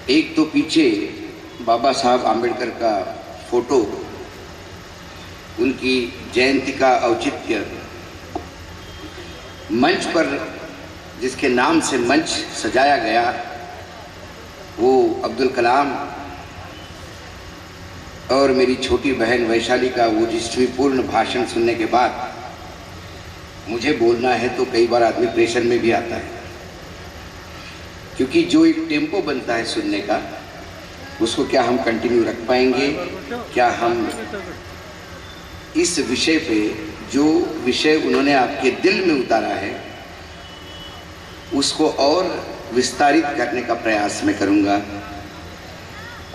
एक तो पीछे बाबा साहब आम्बेडकर का फोटो, उनकी जयंती का औचित्य, मंच पर जिसके नाम से मंच सजाया गया वो अब्दुल कलाम और मेरी छोटी बहन वैशाली का वो जिष्टपूर्ण भाषण सुनने के बाद मुझे बोलना है तो कई बार आदमी प्रेशर में भी आता है, क्योंकि जो एक टेम्पो बनता है सुनने का उसको क्या हम कंटिन्यू रख पाएंगे, क्या हम इस विषय पे जो विषय उन्होंने आपके दिल में उतारा है उसको और विस्तारित करने का प्रयास मैं करूंगा।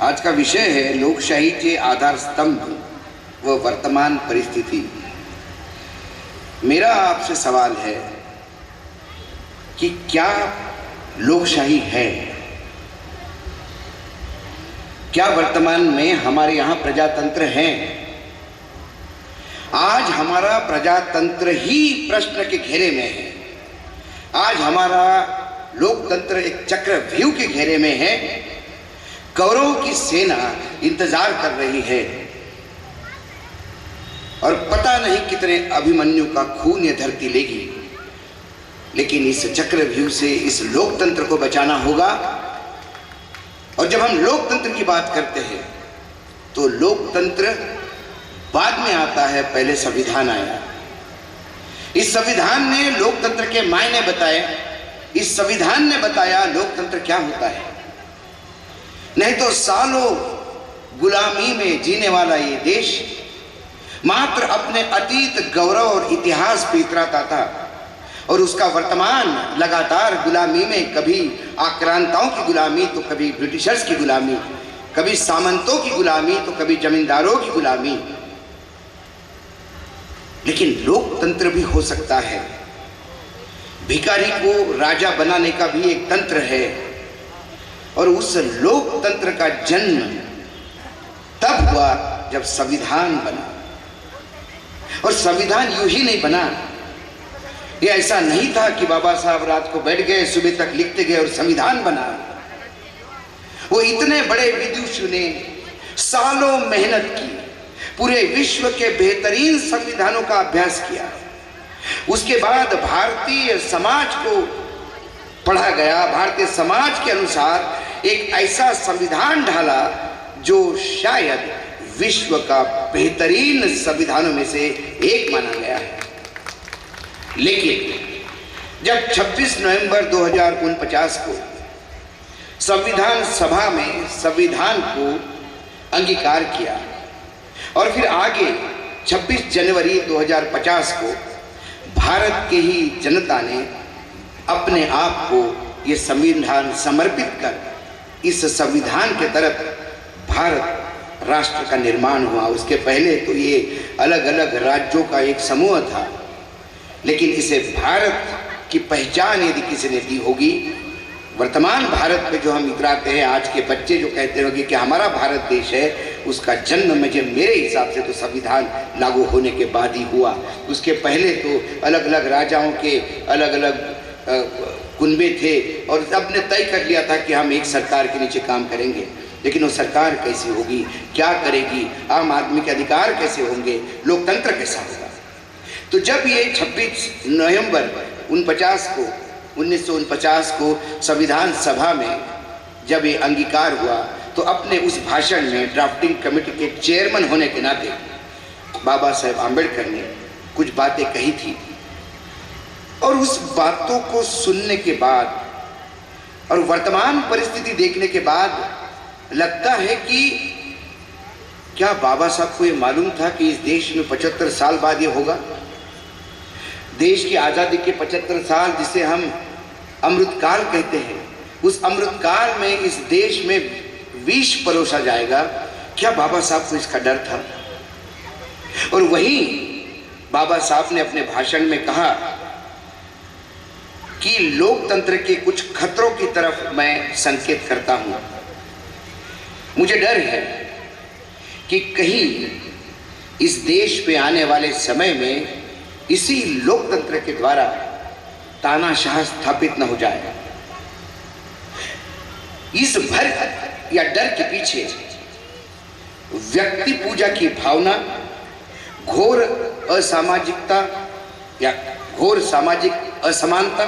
आज का विषय है लोकशाही के आधार स्तंभ व वर्तमान परिस्थिति। मेरा आपसे सवाल है कि क्या लोकशाही है? क्या वर्तमान में हमारे यहाँ प्रजातंत्र है? आज हमारा प्रजातंत्र ही प्रश्न के घेरे में है। आज हमारा लोकतंत्र एक चक्रव्यूह के घेरे में है। कौरवों की सेना इंतजार कर रही है और पता नहीं कितने अभिमन्यु का खून ये धरती लेगी, लेकिन इस चक्रव्यूह से इस लोकतंत्र को बचाना होगा। और जब हम लोकतंत्र की बात करते हैं तो लोकतंत्र बाद में आता है, पहले संविधान आया। इस संविधान ने लोकतंत्र के मायने बताए, इस संविधान ने बताया लोकतंत्र क्या होता है। नहीं तो सालों गुलामी में जीने वाला ये देश मात्र अपने अतीत गौरव और इतिहास पे इतराता था और उसका वर्तमान लगातार गुलामी में, कभी आक्रांताओं की गुलामी तो कभी ब्रिटिशर्स की गुलामी, कभी सामंतों की गुलामी तो कभी जमींदारों की गुलामी। लेकिन लोकतंत्र भी हो सकता है। भिखारी को राजा बनाने का भी एक तंत्र है और उस लोकतंत्र का जन्म तब हुआ जब संविधान बना। और संविधान यूं ही नहीं बना, ये ऐसा नहीं था कि बाबा साहब रात को बैठ गए, सुबह तक लिखते गए और संविधान बना। वो इतने बड़े विदुषी ने सालों मेहनत की, पूरे विश्व के बेहतरीन संविधानों का अभ्यास किया। उसके बाद भारतीय समाज को पढ़ा गया, भारतीय समाज के अनुसार एक ऐसा संविधान ढाला जो शायद विश्व का बेहतरीन संविधानों में से एक माना गया है। लेकिन जब 26 नवंबर 2049 को संविधान सभा में संविधान को अंगीकार किया और फिर आगे 26 जनवरी 2050 को भारत के ही जनता ने अपने आप को ये संविधान समर्पित कर इस संविधान के तरफ भारत राष्ट्र का निर्माण हुआ। उसके पहले तो ये अलग अलग राज्यों का एक समूह था, लेकिन इसे भारत की पहचान यदि किसी ने दी होगी, वर्तमान भारत पे जो हम इतराते हैं, आज के बच्चे जो कहते होंगे कि हमारा भारत देश है, उसका जन्म मुझे मेरे हिसाब से तो संविधान लागू होने के बाद ही हुआ। उसके पहले तो अलग अलग राजाओं के अलग अलग कुनबे थे और सबने तय कर लिया था कि हम एक सरकार के नीचे काम करेंगे। लेकिन वो सरकार कैसी होगी, क्या करेगी, आम आदमी के अधिकार कैसे होंगे, लोकतंत्र कैसा होगा। तो जब ये 26 नवंबर 1949 को संविधान सभा में जब ये अंगीकार हुआ तो अपने उस भाषण में ड्राफ्टिंग कमेटी के चेयरमैन होने के नाते बाबा साहेब आम्बेडकर ने कुछ बातें कही थी। और उस बातों को सुनने के बाद और वर्तमान परिस्थिति देखने के बाद लगता है कि क्या बाबा साहब को ये मालूम था कि इस देश में 75 साल बाद ये होगा। देश की आज़ादी के 75 साल जिसे हम अमृतकाल कहते हैं, उस अमृतकाल में इस देश में विष परोसा जाएगा। क्या बाबा साहब को इसका डर था? और वहीं बाबा साहब ने अपने भाषण में कहा कि लोकतंत्र के कुछ खतरों की तरफ मैं संकेत करता हूं। मुझे डर है कि कहीं इस देश पे आने वाले समय में इसी लोकतंत्र के द्वारा तानाशाह स्थापित न हो जाए। इस भय या डर के पीछे व्यक्ति पूजा की भावना, घोर असामाजिकता या घोर सामाजिक असमानता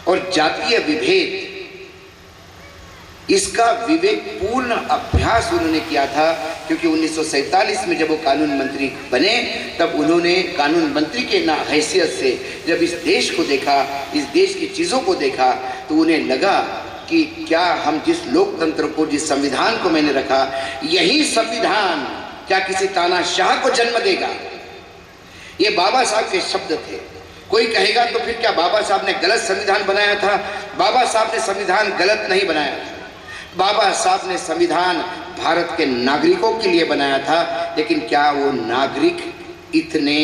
और जातीय विभेद, इसका विवेकपूर्ण अभ्यास उन्होंने किया था। क्योंकि 1947 में जब वो कानून मंत्री बने, तब उन्होंने कानून मंत्री के ना हैसियत से जब इस देश को देखा, इस देश की चीज़ों को देखा, तो उन्हें लगा कि क्या हम जिस लोकतंत्र को, जिस संविधान को मैंने रखा, यही संविधान क्या किसी तानाशाह को जन्म देगा। ये बाबा साहब के शब्द थे। कोई कहेगा तो फिर क्या बाबा साहब ने गलत संविधान बनाया था? बाबा साहब ने संविधान गलत नहीं बनाया था। बाबा साहब ने संविधान भारत के नागरिकों के लिए बनाया था। लेकिन क्या वो नागरिक इतने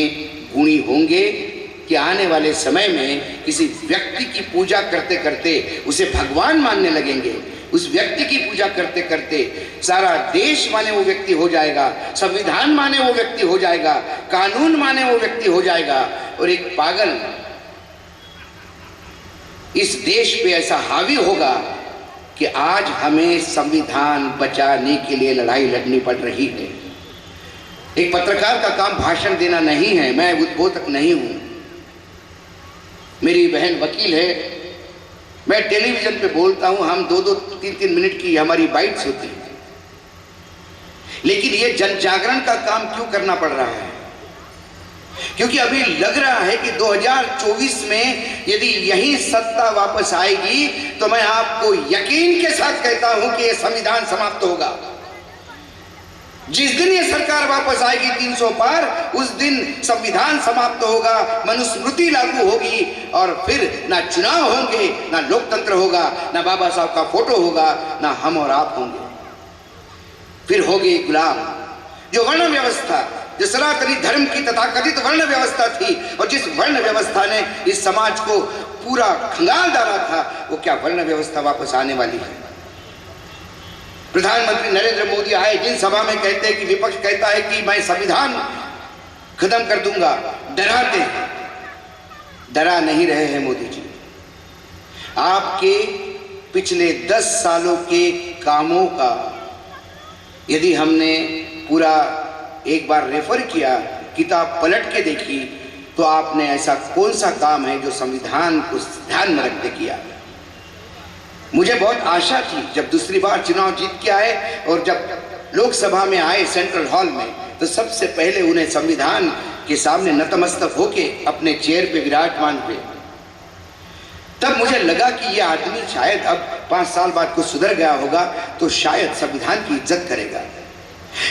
गुणी होंगे कि आने वाले समय में किसी व्यक्ति की पूजा करते करते उसे भगवान मानने लगेंगे? उस व्यक्ति की पूजा करते करते सारा देश माने वो व्यक्ति हो जाएगा, संविधान माने वो व्यक्ति हो जाएगा, कानून माने वो व्यक्ति हो जाएगा। और एक पागल इस देश पे ऐसा हावी होगा कि आज हमें संविधान बचाने के लिए लड़ाई लड़नी पड़ रही है। एक पत्रकार का काम भाषण देना नहीं है, मैं उद्बोधक नहीं हूं। मेरी बहन वकील है, मैं टेलीविजन पे बोलता हूं, हम 2-2, 3-3 मिनट की हमारी बाइट्स होती है। लेकिन ये जन जागरण का काम क्यों करना पड़ रहा है? क्योंकि अभी लग रहा है कि 2024 में यदि यही सत्ता वापस आएगी तो मैं आपको यकीन के साथ कहता हूं कि यह संविधान समाप्त होगा। जिस दिन ये सरकार वापस आएगी 300 पार, उस दिन संविधान समाप्त होगा, मनुस्मृति लागू होगी और फिर ना चुनाव होंगे, ना लोकतंत्र होगा, ना बाबा साहब का फोटो होगा, ना हम और आप होंगे। फिर होगी गुलाम। जो वर्ण व्यवस्था, जो सनातनी धर्म की तथाकथित वर्ण व्यवस्था थी और जिस वर्ण व्यवस्था ने इस समाज को पूरा खंगाल डाला था, वो क्या वर्ण व्यवस्था वापस आने वाली है? प्रधानमंत्री नरेंद्र मोदी आए, जिन सभा में कहते हैं कि विपक्ष कहता है कि मैं संविधान खत्म कर दूंगा, डराते हैं। डरा नहीं रहे हैं मोदी जी। आपके पिछले 10 सालों के कामों का यदि हमने पूरा एक बार रेफर किया, किताब पलट के देखी, तो आपने ऐसा कौन सा काम है जो संविधान को ध्यान में रखते किया? मुझे बहुत आशा थी जब दूसरी बार चुनाव जीत के आए और जब लोकसभा में आए सेंट्रल हॉल में, तो सबसे पहले उन्हें संविधान के सामने नतमस्तक होके अपने चेयर पे विराजमान हुए। तब मुझे लगा कि यह आदमी शायद अब 5 साल बाद कुछ सुधर गया होगा, तो शायद संविधान की इज्जत करेगा।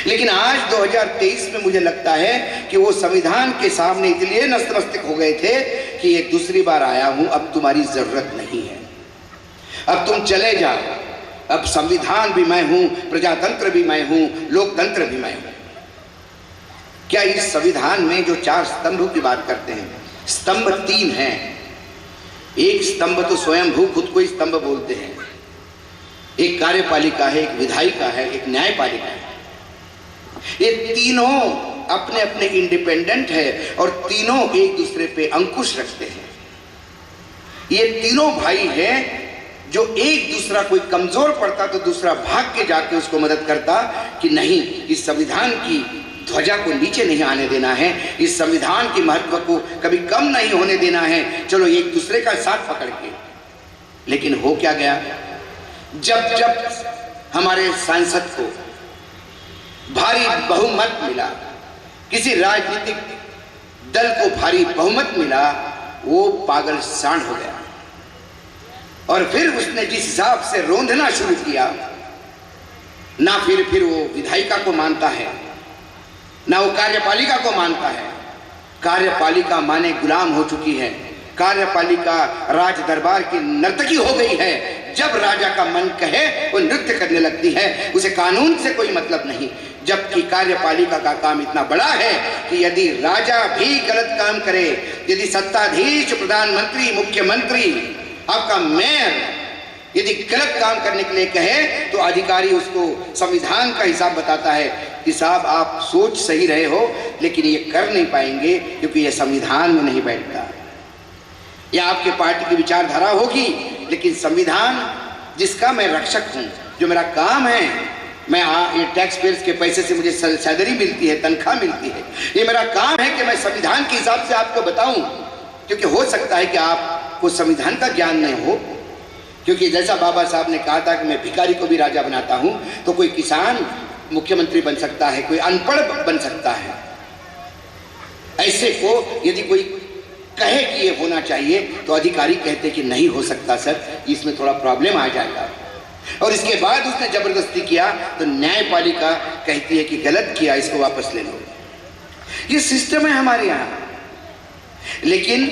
लेकिन आज 2023 में मुझे लगता है कि वो संविधान के सामने इसलिए नतमस्तक हो गए थे कि ये दूसरी बार आया हूं, अब तुम्हारी जरूरत नहीं है, अब तुम चले जाओ, अब संविधान भी मैं हूं, प्रजातंत्र भी मैं हूं, लोकतंत्र भी मैं हूं। क्या इस संविधान में जो 4 स्तंभों की बात करते हैं, स्तंभ 3 हैं। एक स्तंभ तो स्वयंभू खुद को ही स्तंभ बोलते हैं। एक कार्यपालिका है, एक विधायिका है, एक न्यायपालिका है। ये तीनों अपने अपने इंडिपेंडेंट है और तीनों एक दूसरे पे अंकुश रखते हैं। ये तीनों भाई हैं जो एक दूसरा कोई कमजोर पड़ता तो दूसरा भाग के जाके उसको मदद करता कि नहीं, इस संविधान की ध्वजा को नीचे नहीं आने देना है, इस संविधान के महत्व को कभी कम नहीं होने देना है, चलो एक दूसरे का साथ पकड़ के। लेकिन हो क्या गया, जब जब हमारे सांसद को भारी बहुमत मिला, किसी राजनीतिक दल को भारी बहुमत मिला, वो पागल सांड हो गया और फिर उसने जिस हिसाब से रोंदना शुरू किया, ना फिर वो विधायिका को मानता है, ना वो कार्यपालिका को मानता है। कार्यपालिका माने गुलाम हो चुकी है। कार्यपालिका राज दरबार की नर्तकी हो गई है। जब राजा का मन कहे वो नृत्य करने लगती है, उसे कानून से कोई मतलब नहीं। जबकि कार्यपालिका का काम इतना बड़ा है कि यदि राजा भी गलत काम करे, यदि सत्ताधीश, प्रधानमंत्री, मुख्यमंत्री, आपका मेयर यदि गलत काम करने के लिए कहे तो अधिकारी उसको संविधान का हिसाब बताता है कि साहब आप सोच सही रहे हो, लेकिन ये कर नहीं पाएंगे क्योंकि ये संविधान में नहीं बैठता। या आपके पार्टी की विचारधारा होगी, लेकिन संविधान जिसका मैं रक्षक हूं, जो मेरा काम है, मैं ये टैक्स पेयर्स के पैसे से मुझे सैलरी मिलती है, तनख्वाह मिलती है, ये मेरा काम है कि मैं संविधान के हिसाब से आपको बताऊं। क्योंकि हो सकता है कि आपको संविधान का ज्ञान नहीं हो, क्योंकि जैसा बाबा साहब ने कहा था कि मैं भिखारी को भी राजा बनाता हूं, तो कोई किसान मुख्यमंत्री बन सकता है, कोई अनपढ़ बन सकता है। ऐसे को यदि कोई कहे कि ये होना चाहिए तो अधिकारी कहते कि नहीं हो सकता सर, इसमें थोड़ा प्रॉब्लम आ जाएगा। और इसके बाद उसने जबरदस्ती किया तो न्यायपालिका कहती है कि गलत किया, इसको वापस ले लो। ये सिस्टम है हमारे यहाँ। लेकिन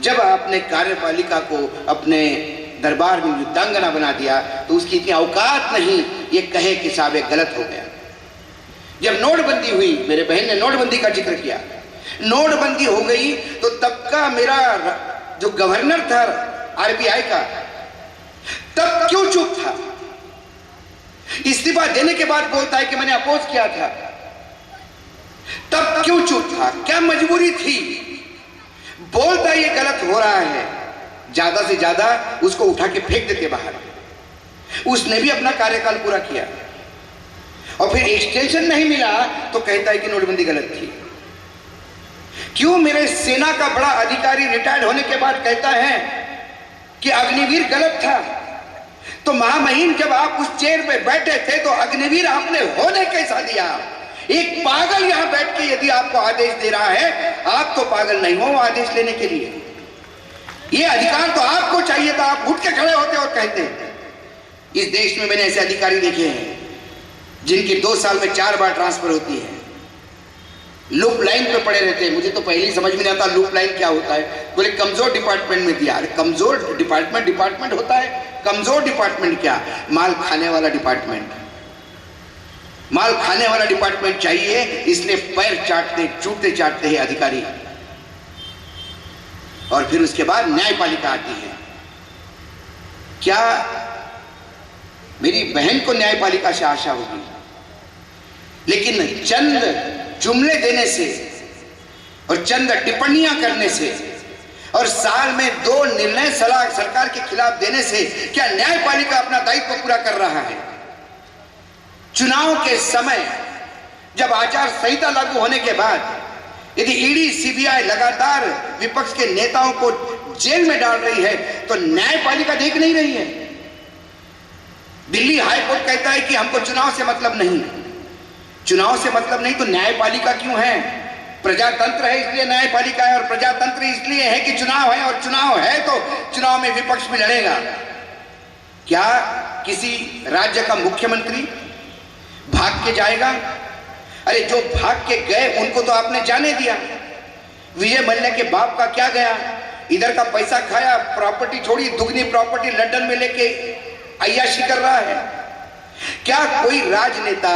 जब आपने कार्यपालिका को अपने दरबार में युद्धांगना बना दिया तो उसकी इतनी औकात नहीं ये कहे कि साहब ये गलत हो गया। जब नोटबंदी हुई, मेरे बहन ने नोटबंदी का जिक्र किया, नोटबंदी हो गई तो तब का मेरा जो गवर्नर था आरबीआई का, तब क्यों चुप था? इस्तीफा देने के बाद बोलता है कि मैंने अपोज किया था। तब क्यों चुप था? क्या मजबूरी थी? बोलता ये गलत हो रहा है, ज्यादा से ज्यादा उसको उठा के फेंक देते बाहर। उसने भी अपना कार्यकाल पूरा किया और फिर एक्सटेंशन नहीं मिला तो कहता है कि नोटबंदी गलत थी। क्यों मेरे सेना का बड़ा अधिकारी रिटायर्ड होने के बाद कहता है कि अग्निवीर गलत था? तो महामहिम जब आप उस चेयर पे बैठे थे तो अग्निवीर आपने होने कैसा दिया? एक पागल यहां बैठ के यदि आपको आदेश दे रहा है, आप तो पागल नहीं हो आदेश लेने के लिए। ये अधिकार तो आपको चाहिए था, आप उठ के खड़े होते और कहते। इस देश में मैंने ऐसे अधिकारी देखे हैं जिनकी 2 साल में 4 बार ट्रांसफर होती है, लूप लाइन पे पड़े रहते हैं। मुझे तो पहले ही समझ में नहीं आता लूप लाइन क्या होता है। बोले कमजोर डिपार्टमेंट में दिया। अरे कमजोर डिपार्टमेंट होता है? कमजोर डिपार्टमेंट क्या? माल खाने वाला डिपार्टमेंट। माल खाने वाला डिपार्टमेंट चाहिए, इसलिए पैर चूटते चाटते हैं अधिकारी। और फिर उसके बाद न्यायपालिका आती है। क्या मेरी बहन को न्यायपालिका से आशा होगी? लेकिन चंद जुमले देने से और चंद टिप्पणियां करने से और साल में 2 निर्णय सलाह सरकार के खिलाफ देने से क्या न्यायपालिका अपना दायित्व पूरा कर रहा है? चुनाव के समय जब आचार संहिता लागू होने के बाद यदि ईडी सीबीआई लगातार विपक्ष के नेताओं को जेल में डाल रही है तो न्यायपालिका देख नहीं रही है। दिल्ली हाईकोर्ट कहता है कि हमको चुनाव से मतलब नहीं। चुनाव से मतलब नहीं तो न्यायपालिका क्यों है? प्रजातंत्र है इसलिए न्यायपालिका है, और प्रजातंत्र इसलिए है कि चुनाव है, और चुनाव है तो चुनाव में विपक्ष भी लड़ेगा। क्या किसी राज्य का मुख्यमंत्री भाग के जाएगा? अरे जो भाग के गए उनको तो आपने जाने दिया। विजय मल्ल्या के बाप का क्या गया? इधर का पैसा खाया, प्रॉपर्टी छोड़ी, दुगनी प्रॉपर्टी लंदन में लेके अय्याशी कर रहा है। क्या कोई राजनेता,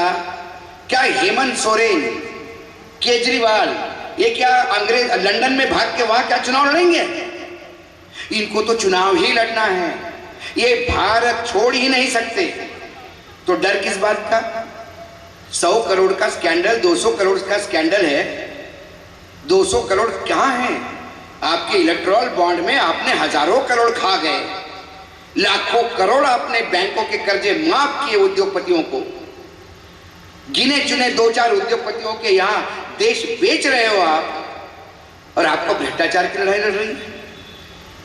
क्या हेमंत सोरेन, केजरीवाल, ये क्या अंग्रेज लंदन में भाग के वहां क्या चुनाव लड़ेंगे? इनको तो चुनाव ही लड़ना है, ये भारत छोड़ ही नहीं सकते। तो डर किस बात का? 100 करोड़ का स्कैंडल, 200 करोड़ का स्कैंडल है। 200 करोड़ कहां है? आपके इलेक्टोरल बॉन्ड में आपने हजारों करोड़ खा गए, लाखों करोड़ आपने बैंकों के कर्जे माफ किए उद्योगपतियों को। गिने चुने 2-4 उद्योगपतियों के यहां देश बेच रहे हो आप, और आपको भ्रष्टाचार की लड़ाई लड़ रही है।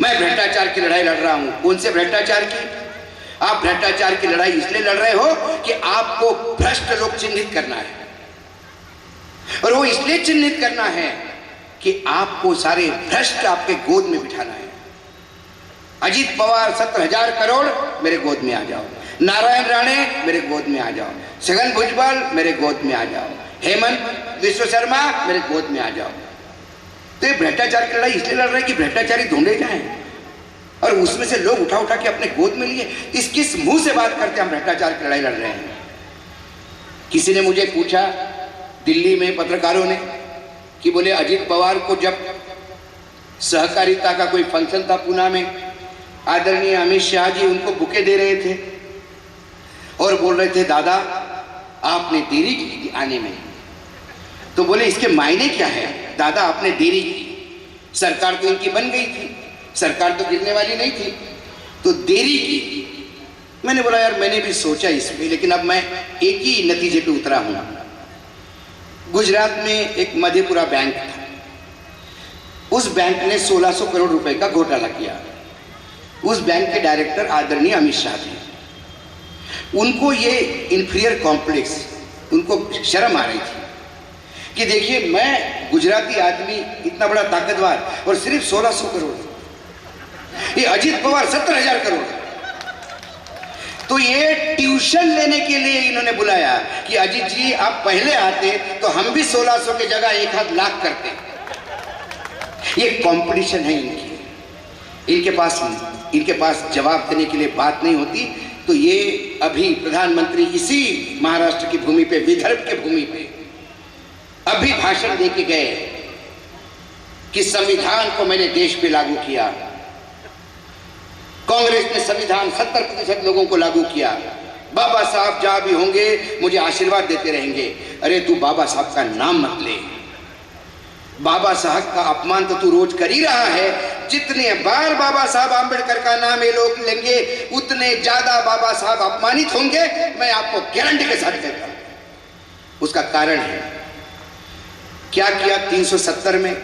मैं भ्रष्टाचार की लड़ाई लड़ रहा हूं। कौन से भ्रष्टाचार की? आप भ्रष्टाचार की लड़ाई इसलिए लड़ रहे हो कि आपको भ्रष्ट लोग चिन्हित करना है, और वो इसलिए चिन्हित करना है कि आपको सारे भ्रष्ट आपके गोद में बिठाना है। अजीत पवार 70,000 करोड़ मेरे गोद में आ जाओ, नारायण राणे मेरे गोद में आ जाओ, छगन भुजबल मेरे गोद में आ जाओ, हेमंत विश्व शर्मा मेरे गोद में आ जाओ। तो ये भ्रष्टाचार की लड़ाई इसलिए लड़ रहे हैं कि भ्रष्टाचारी ढूंढे जाएं, और उसमें से लोग उठा उठा के अपने गोद में लिए। इस किस मुंह से बात करते हम भ्रष्टाचार की लड़ाई लड़ रहे हैं? किसी ने मुझे पूछा दिल्ली में पत्रकारों ने कि बोले अजीत पवार को जब सहकारिता का कोई फंक्शन था पूना में, आदरणीय अमित शाह जी उनको बुके दे रहे थे और बोल रहे थे दादा आपने देरी की आने में। तो बोले इसके मायने क्या है? दादा आपने देरी की, सरकार तो इनकी बन गई थी, सरकार तो गिरने वाली नहीं थी, तो देरी की। मैंने बोला यार मैंने भी सोचा इसमें, लेकिन अब मैं एक ही नतीजे पे उतरा हूं। गुजरात में एक मधेपुरा बैंक था, उस बैंक ने 1600 करोड़ रुपए का घोटाला किया। उस बैंक के डायरेक्टर आदरणीय अमित शाह थे। उनको ये इंफीरियर कॉम्प्लेक्स, उनको शर्म आ रही थी कि देखिए मैं गुजराती आदमी इतना बड़ा ताकतवर और सिर्फ 1600 करोड़, ये अजीत पवार 70,000 करोड़। तो ये ट्यूशन लेने के लिए इन्होंने बुलाया कि अजीत जी आप पहले आते तो हम भी 1600 की जगह 1 लाख करते। ये कंपटीशन है इनके पास जवाब देने के लिए बात नहीं होती। तो ये अभी प्रधानमंत्री इसी महाराष्ट्र की भूमि पे, विदर्भ के भूमि पे अभी भाषण दे के गए कि संविधान को मैंने देश पे लागू किया। कांग्रेस ने संविधान 70% लोगों को लागू किया। बाबा साहब जहां भी होंगे मुझे आशीर्वाद देते रहेंगे। अरे तू बाबा साहब का नाम मत ले, बाबा साहब का अपमान तो तू रोज कर ही रहा है। जितने बार बाबा साहब आंबेडकर का नाम ये लोग लेंगे उतने ज्यादा बाबा साहब अपमानित होंगे, मैं आपको गारंटी के साथ कहता हूं। उसका कारण है क्या किया 370 में,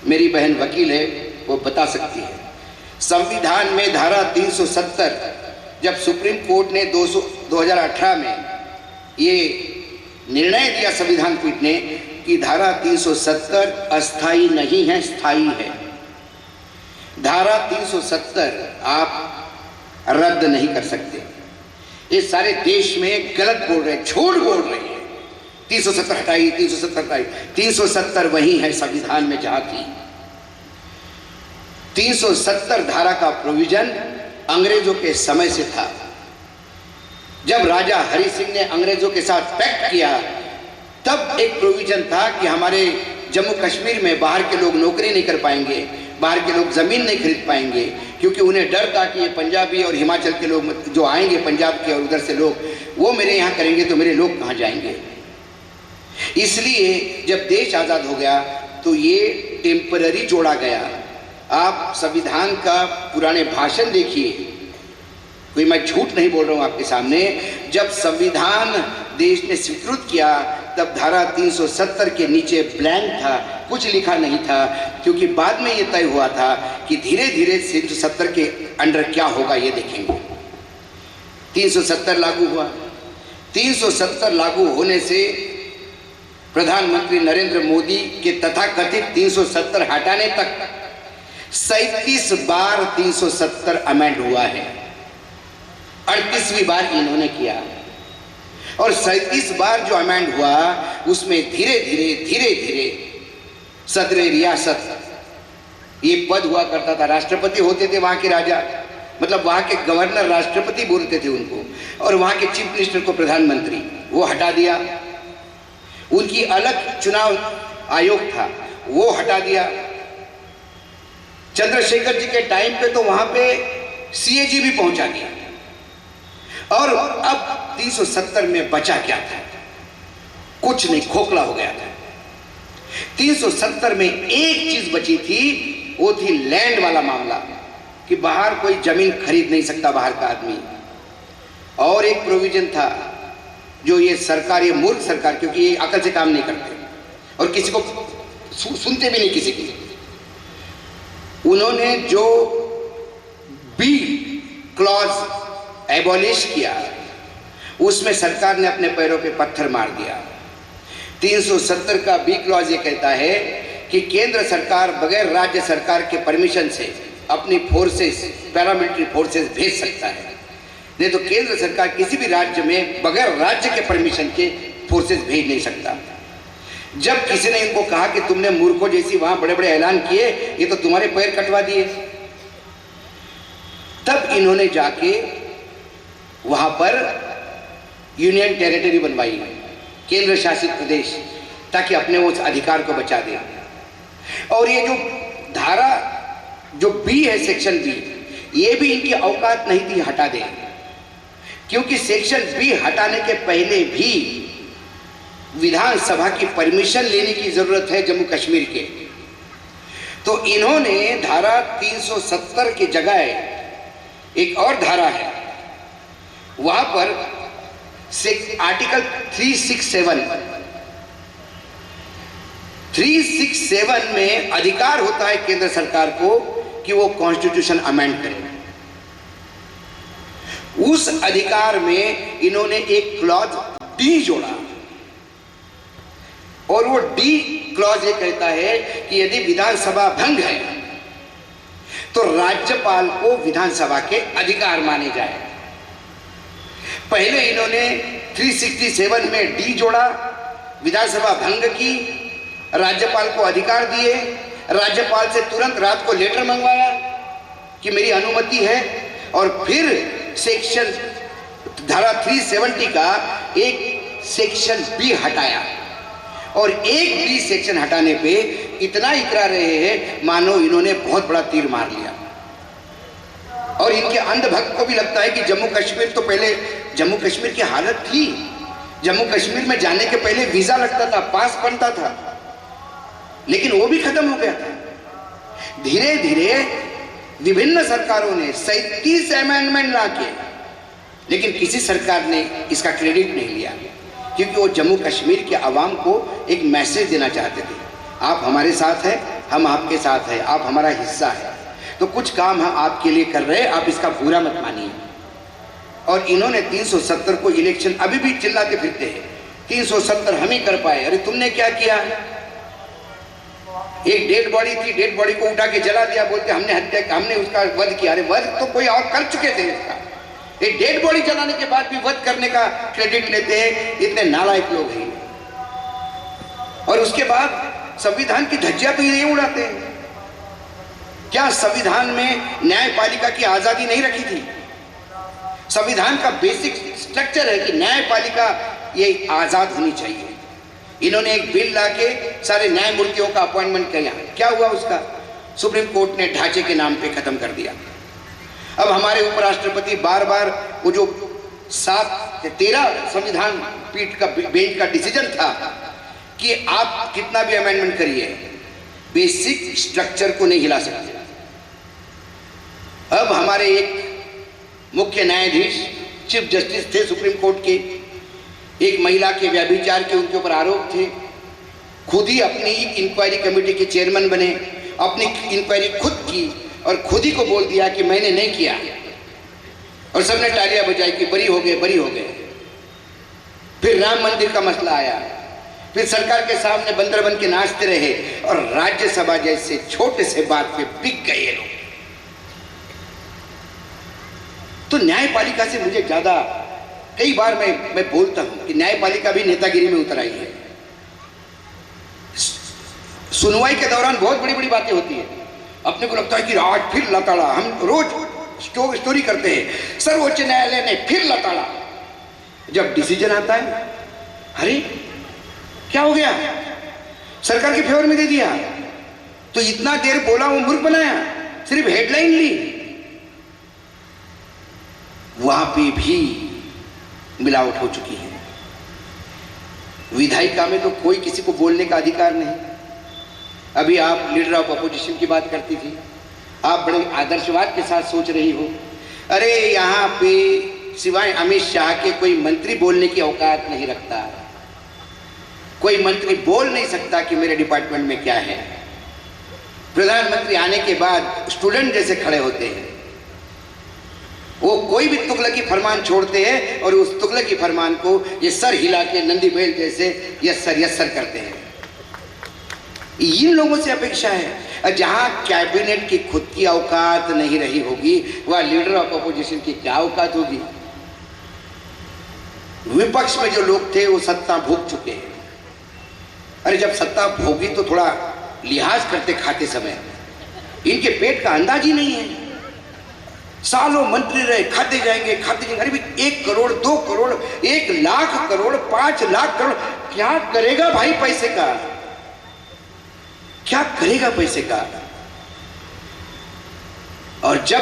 मेरी बहन वकील है वो बता सकती है। संविधान में धारा 370 जब सुप्रीम कोर्ट ने 2018 में ये निर्णय दिया संविधान पीठ ने कि धारा 370 अस्थाई नहीं है, स्थायी है। धारा 370 आप रद्द नहीं कर सकते। ये सारे देश में गलत बोल रहे हैं, झूठ बोल रहे हैं। 370 हटाई, 370 हटाई। 370 वही है संविधान में जहां थी। 370 धारा का प्रोविजन अंग्रेजों के समय से था। जब राजा हरि सिंह ने अंग्रेजों के साथ पैक्ट किया तब एक प्रोविजन था कि हमारे जम्मू कश्मीर में बाहर के लोग नौकरी नहीं कर पाएंगे, बाहर के लोग जमीन नहीं खरीद पाएंगे, क्योंकि उन्हें डर था कि ये पंजाबी और हिमाचल के लोग जो आएंगे, पंजाब के और उधर से लोग, वो मेरे यहाँ करेंगे तो मेरे लोग कहाँ जाएंगे। इसलिए जब देश आज़ाद हो गया तो ये टेम्पररी जोड़ा गया। आप संविधान का पुराने भाषण देखिए, कोई मैं झूठ नहीं बोल रहा हूँ आपके सामने। जब संविधान देश ने स्वीकृत किया तब धारा 370 के नीचे ब्लैंक था, कुछ लिखा नहीं था, क्योंकि बाद में ये तय हुआ था कि धीरे धीरे 370 के अंडर क्या होगा ये देखेंगे। 370 लागू हुआ। 370 लागू होने से प्रधानमंत्री नरेंद्र मोदी के तथाकथित 370 हटाने तक 37 बार 370 अमेंड हुआ है। 38वीं बार इन्होंने किया और 37 बार जो अमेंड हुआ उसमें धीरे धीरे सदर रियासत ये पद हुआ करता था, राष्ट्रपति होते थे वहां के राजा, मतलब वहां के गवर्नर राष्ट्रपति बोलते थे उनको, और वहां के चीफ मिनिस्टर को प्रधानमंत्री, वो हटा दिया। उनकी अलग चुनाव आयोग था, वो हटा दिया। चंद्रशेखर जी के टाइम पे तो वहां पे सीएजी भी पहुंचा दिया। और अब 370 में बचा क्या था? कुछ नहीं, खोखला हो गया था। 370 में एक चीज बची थी, वो थी लैंड वाला मामला कि बाहर कोई जमीन खरीद नहीं सकता बाहर का आदमी। और एक प्रोविजन था जो ये सरकार, ये मूर्ख सरकार, क्योंकि ये अकल से काम नहीं करते और किसी को सुनते भी नहीं किसी की, उन्होंने जो बी क्लॉज एबॉलिश किया उसमें सरकार ने अपने पैरों पे पत्थर मार दिया। 370 का बी क्लॉज ये कहता है कि केंद्र सरकार बगैर राज्य सरकार के परमिशन से अपनी फोर्सेस, पैरामिलिट्री फोर्सेस भेज सकता है। नहीं तो केंद्र सरकार किसी भी राज्य में बगैर राज्य के परमिशन के फोर्सेस भेज नहीं सकता। जब किसी ने इनको कहा कि तुमने मूर्खों जैसी वहां बड़े बड़े ऐलान किए, ये तो तुम्हारे पैर कटवा दिए, तब इन्होंने जाके वहां पर यूनियन टेरिटरी बनवाई, केंद्र शासित प्रदेश, ताकि अपने उस अधिकार को बचा दे। और ये जो धारा जो बी है, सेक्शन बी, ये भी इनकी औकात नहीं थी हटा दे, क्योंकि सेक्शन बी हटाने के पहले भी विधानसभा की परमिशन लेने की जरूरत है जम्मू कश्मीर के। तो इन्होंने धारा 370 की जगह एक और धारा है वहां पर आर्टिकल 367 में अधिकार होता है केंद्र सरकार को कि वो कॉन्स्टिट्यूशन अमेंड करे। उस अधिकार में इन्होंने एक क्लॉज डी जोड़ा और वो डी क्लॉज ये कहता है कि यदि विधानसभा भंग है तो राज्यपाल को विधानसभा के अधिकार माने जाए। पहले इन्होंने 367 में डी जोड़ा, विधानसभा भंग की, राज्यपाल को अधिकार दिए, राज्यपाल से तुरंत रात को लेटर मंगवाया कि मेरी अनुमति है, और फिर सेक्शन धारा 370 का एक सेक्शन बी हटाया, और एक बी सेक्शन हटाने पे इतना इकरा रहे हैं मानो इन्होंने बहुत बड़ा तीर मार लिया। और इनके अंधभक्त को भी लगता है कि जम्मू कश्मीर, तो पहले जम्मू कश्मीर की हालत थी, जम्मू कश्मीर में जाने के पहले वीजा लगता था, पास बनता था, लेकिन वो भी खत्म हो गया था। धीरे धीरे विभिन्न सरकारों ने 37 अमेंडमेंट ला के, लेकिन किसी सरकार ने इसका क्रेडिट नहीं लिया, क्योंकि वो जम्मू कश्मीर के आवाम को एक मैसेज देना चाहते थे, आप हमारे साथ हैं, हम आपके साथ हैं, आप हमारा हिस्सा है, तो कुछ काम हम आपके लिए कर रहे हैं, आप इसका बुरा मत मानिए। और इन्होंने 370 को इलेक्शन अभी भी चिल्लाते फिरते हैं, 370 हम ही कर पाए। अरे तुमने क्या किया? एक डेड बॉडी थी, डेड बॉडी को उठा के जला दिया, बोलते हमने हत्या, हमने उसका वध किया। अरे वध तो कोई और कर चुके थे इसका, एक डेड बॉडी जलाने के बाद भी वध करने का क्रेडिट लेते हैं, इतने नालायक लोग हैं। और उसके बाद संविधान की धज्जियां तो ये उड़ाते हैं। क्या संविधान में न्यायपालिका की आजादी नहीं रखी थी? संविधान का बेसिक स्ट्रक्चर है कि न्यायपालिका ये आजाद होनी चाहिए। इन्होंने एक बिल लाके सारे न्यायमूर्तियों का अपॉइंटमेंट किया, क्या हुआ उसका? सुप्रीम कोर्ट ने ढांचे के नाम पे खत्म कर दिया। अब हमारे उपराष्ट्रपति बार बार वो जो 13 संविधान पीठ का बेंच का डिसीजन था कि आप कितना भी अमेंडमेंट करिए, बेसिक स्ट्रक्चर को नहीं हिला सकते। अब हमारे एक मुख्य न्यायाधीश, चीफ जस्टिस थे सुप्रीम कोर्ट के, एक महिला के व्यभिचार के उनके ऊपर आरोप थे, खुद ही अपनी इंक्वायरी कमेटी के चेयरमैन बने, अपनी इंक्वायरी खुद की और खुद ही को बोल दिया कि मैंने नहीं किया, और सबने तालियां बजाई कि बरी हो गए, बरी हो गए। फिर राम मंदिर का मसला आया, फिर सरकार के सामने बंदर बन के नाचते रहे, और राज्यसभा जैसे छोटे से बात पे बिक गए लोग। तो न्यायपालिका से मुझे ज्यादा, कई बार मैं बोलता हूं कि न्यायपालिका भी नेतागिरी में उतर आई है। सुनवाई के दौरान बहुत बड़ी बड़ी बातें होती है, अपने को लगता है कि आज फिर लताड़ा, हम रोज स्टोरी करते हैं, सर्वोच्च न्यायालय ने फिर लताड़ा। जब डिसीजन आता है, अरे क्या हो गया, सरकार के फेवर में दे दिया, तो इतना देर बोला वो मूर्ख बनाया, सिर्फ हेडलाइन ली। वहां पे भी मिलावट हो चुकी है। विधायिका में तो कोई किसी को बोलने का अधिकार नहीं। अभी आप लीडर ऑफ अपोजिशन की बात करती थी, आप बड़े आदर्शवाद के साथ सोच रही हो। अरे यहाँ पे सिवाय अमित शाह के कोई मंत्री बोलने की औकात नहीं रखता, कोई मंत्री बोल नहीं सकता कि मेरे डिपार्टमेंट में क्या है। प्रधानमंत्री आने के बाद स्टूडेंट जैसे खड़े होते हैं, वो कोई भी तुगलकी फरमान छोड़ते हैं और उस तुगलकी फरमान को ये सर हिला के नंदी बैल जैसे यस सर करते हैं। इन लोगों से अपेक्षा है, जहां कैबिनेट की खुद की औकात नहीं रही होगी, वह लीडर ऑफ अपोजिशन की क्या औकात होगी। विपक्ष में जो लोग थे वो सत्ता भोग चुके हैं। अरे जब सत्ता भोगी तो थोड़ा लिहाज करते खाते समय, इनके पेट का अंदाज ही नहीं है। सालों मंत्री रहे, खाते जाएंगे। अरे भी 1 करोड़ 2 करोड़ 1 लाख करोड़ 5 लाख करोड़, क्या करेगा भाई पैसे का, क्या करेगा पैसे का। और जब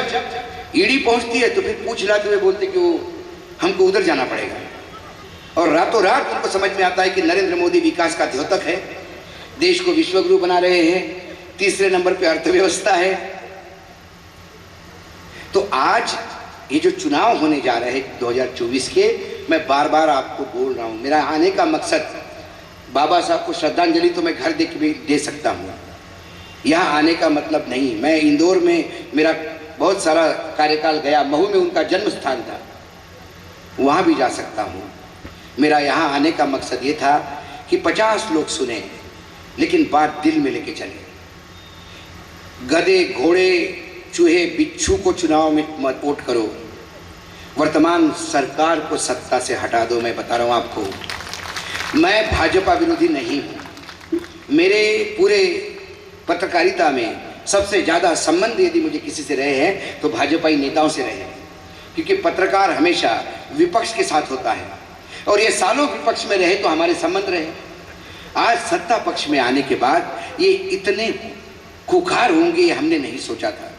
ईडी पहुंचती है तो फिर पूछ लाते हुए बोलते कि वो हमको उधर जाना पड़ेगा, और रातों रात उनको समझ में आता है कि नरेंद्र मोदी विकास का द्योतक है, देश को विश्वगुरु बना रहे हैं, तीसरे नंबर पे अर्थव्यवस्था है। तो आज ये जो चुनाव होने जा रहे हैं 2024 के, मैं बार बार आपको बोल रहा हूँ, मेरा आने का मकसद बाबा साहब को श्रद्धांजलि तो मैं घर दे सकता हूँ, यहाँ आने का मतलब नहीं। मैं इंदौर में मेरा बहुत सारा कार्यकाल गया, महू में उनका जन्म स्थान था, वहाँ भी जा सकता हूँ। मेरा यहाँ आने का मकसद ये था कि 50 लोग सुने, लेकिन बात दिल में लेके चले। गधे, घोड़े, चूहे, बिच्छू को चुनाव में मत वोट करो, वर्तमान सरकार को सत्ता से हटा दो। मैं बता रहा हूँ आपको, मैं भाजपा विरोधी नहीं हूँ। मेरे पूरे पत्रकारिता में सबसे ज़्यादा संबंध यदि मुझे किसी से रहे हैं तो भाजपाई नेताओं से रहे हैं, क्योंकि पत्रकार हमेशा विपक्ष के साथ होता है, और ये सालों विपक्ष में रहे तो हमारे संबंध रहे। आज सत्ता पक्ष में आने के बाद ये इतने खुखार होंगे ये हमने नहीं सोचा था।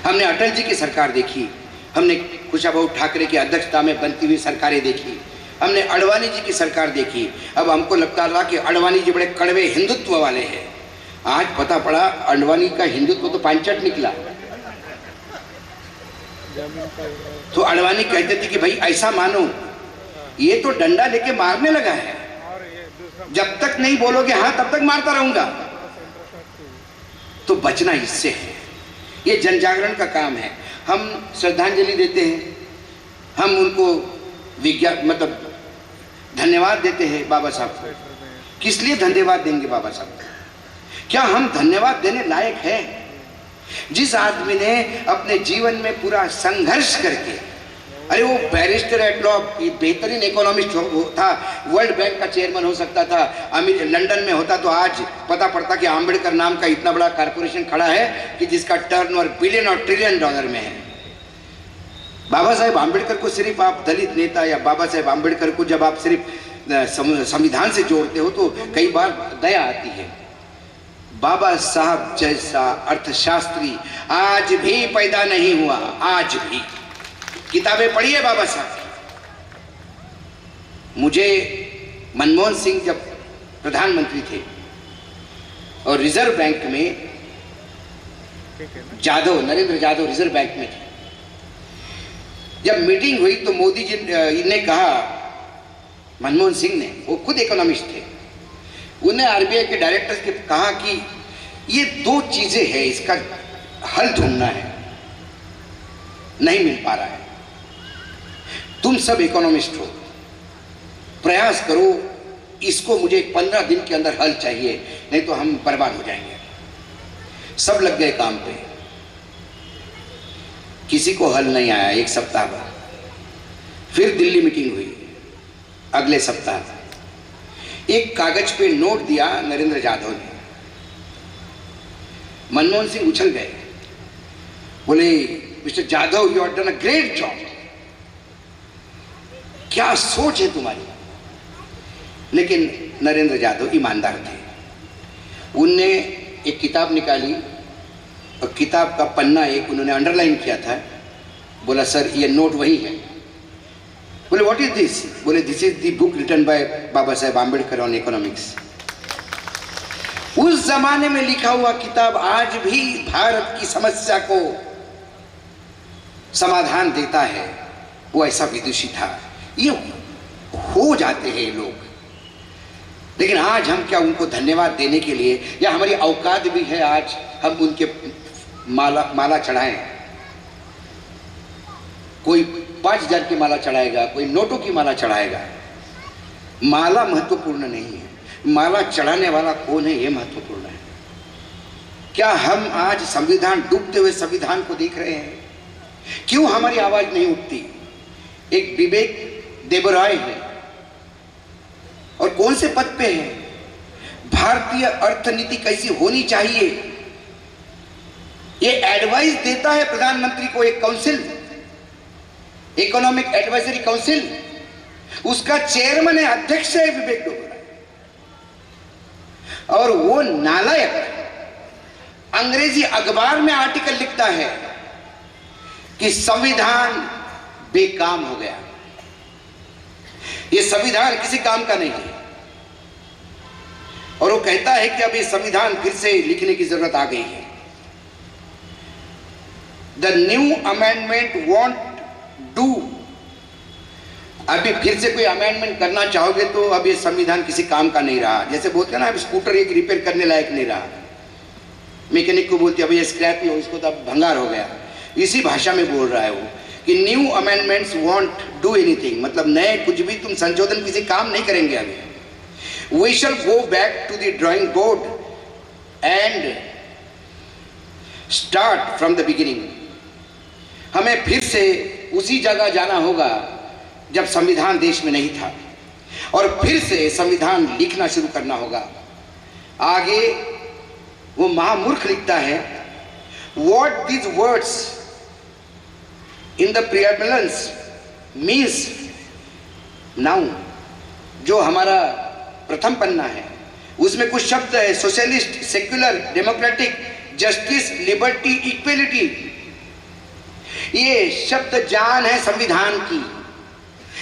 हमने अटल जी की सरकार देखी, हमने कुशाभाऊ ठाकरे की अध्यक्षता में बनती हुई सरकारें देखी, हमने अडवाणी जी की सरकार देखी। अब हमको लगता था कि अडवाणी जी बड़े कड़वे हिंदुत्व वाले हैं, आज पता पड़ा अडवाणी का हिंदुत्व तो पांचट निकला। तो अडवाणी कहते थे कि भाई ऐसा मानो, ये तो डंडा लेके मारने लगा है, जब तक नहीं बोलोगे हाँ तब तक मारता रहूंगा। तो बचना इससे है, ये जन जागरण का काम है। हम श्रद्धांजलि देते हैं, हम उनको मतलब धन्यवाद देते हैं बाबा साहब को। किस लिए धन्यवाद देंगे बाबा साहब को? क्या हम धन्यवाद देने लायक हैं? जिस आदमी ने अपने जीवन में पूरा संघर्ष करके, अरे वो बैरिस्टर एट लॉ, बेहतरीन इकोनॉमिस्ट था, वर्ल्ड बैंक का चेयरमैन हो सकता था, लंदन में होता तो आज पता पड़ता कि आम्बेडकर नाम का इतना बड़ा कारपोरेशन खड़ा है कि जिसका टर्नओवर बिलियन और ट्रिलियन डॉलर में है। बाबा साहेब आम्बेडकर को सिर्फ आप दलित नेता या बाबा साहेब आम्बेडकर को जब आप सिर्फ संविधान से जोड़ते हो तो कई बार दया आती है। बाबा साहब जैसा अर्थशास्त्री आज भी पैदा नहीं हुआ, आज भी। किताबें पढ़िए बाबा साहब। मुझे मनमोहन सिंह जब प्रधानमंत्री थे और रिजर्व बैंक में नरेंद्र यादव रिजर्व बैंक में थे, जब मीटिंग हुई तो मोदी जी ने कहा, मनमोहन सिंह ने, वो खुद इकोनॉमिस्ट थे, उन्हें आरबीआई के डायरेक्टर के कहा कि ये दो चीजें हैं, इसका हल ढूंढना है, नहीं मिल पा रहा है। तुम सब इकोनॉमिस्ट हो, प्रयास करो, इसको मुझे 15 दिन के अंदर हल चाहिए, नहीं तो हम बर्बाद हो जाएंगे। सब लग गए काम पे, किसी को हल नहीं आया। एक सप्ताह बाद फिर दिल्ली मीटिंग हुई। अगले सप्ताह एक कागज पे नोट दिया नरेंद्र यादव ने। मनमोहन सिंह उछल गए, बोले, mister Yadav, you have done a great job, क्या सोच है तुम्हारी। लेकिन नरेंद्र यादव ईमानदार थे, उनने एक किताब निकाली और किताब का पन्ना एक उन्होंने अंडरलाइन किया था। बोला, सर ये नोट वही है। बोले, व्हाट इज दिस? बोले, this is the book written by Baba Saheb Ambedkar on economics. उस जमाने में लिखा हुआ किताब आज भी भारत की समस्या को समाधान देता है, वो ऐसा विदुषी था। ये हो जाते हैं लोग, लेकिन आज हम क्या उनको धन्यवाद देने के लिए, या हमारी औकात भी है आज हम उनके माला चढ़ाएं? कोई 5000 की माला चढ़ाएगा, कोई नोटों की माला चढ़ाएगा। माला महत्वपूर्ण नहीं है, माला चढ़ाने वाला कौन है ये महत्वपूर्ण है। क्या हम आज संविधान, डूबते हुए संविधान को देख रहे हैं? क्यों हमारी आवाज नहीं उठती? एक विवेक देबराय है और कौन से पद पे है? भारतीय अर्थनीति कैसी होनी चाहिए ये एडवाइस देता है प्रधानमंत्री को एक काउंसिल, इकोनॉमिक एडवाइजरी काउंसिल। उसका चेयरमैन है, अध्यक्ष है विवेक देबराय। और वो नालायक अंग्रेजी अखबार में आर्टिकल लिखता है कि संविधान बेकाम हो गया। ये संविधान किसी काम का नहीं है, और वो कहता है कि अब ये संविधान फिर से लिखने की जरूरत आ गई है। The new amendment do. अभी फिर से कोई अमेंडमेंट करना चाहोगे तो अब ये संविधान किसी काम का नहीं रहा। जैसे बोलते हैं ना, अब स्कूटर एक रिपेयर करने लायक नहीं रहा, मैकेनिक को बोलते अब ये स्क्रैप ही हो, इसको तो अब भंगार हो गया। इसी भाषा में बोल रहा है वो कि new amendments want do anything, मतलब नए कुछ भी तुम संशोधन किसी काम नहीं करेंगे। अभी we shall go back to the drawing board and start from the beginning. हमें फिर से उसी जगह जाना होगा जब संविधान देश में नहीं था, और फिर से संविधान लिखना शुरू करना होगा। आगे वो महामूर्ख लिखता है, what these words in the preambles means now। जो हमारा प्रथम पन्ना है उसमें कुछ शब्द है, socialist, secular, democratic, justice, liberty, equality. ये शब्द जान है संविधान की,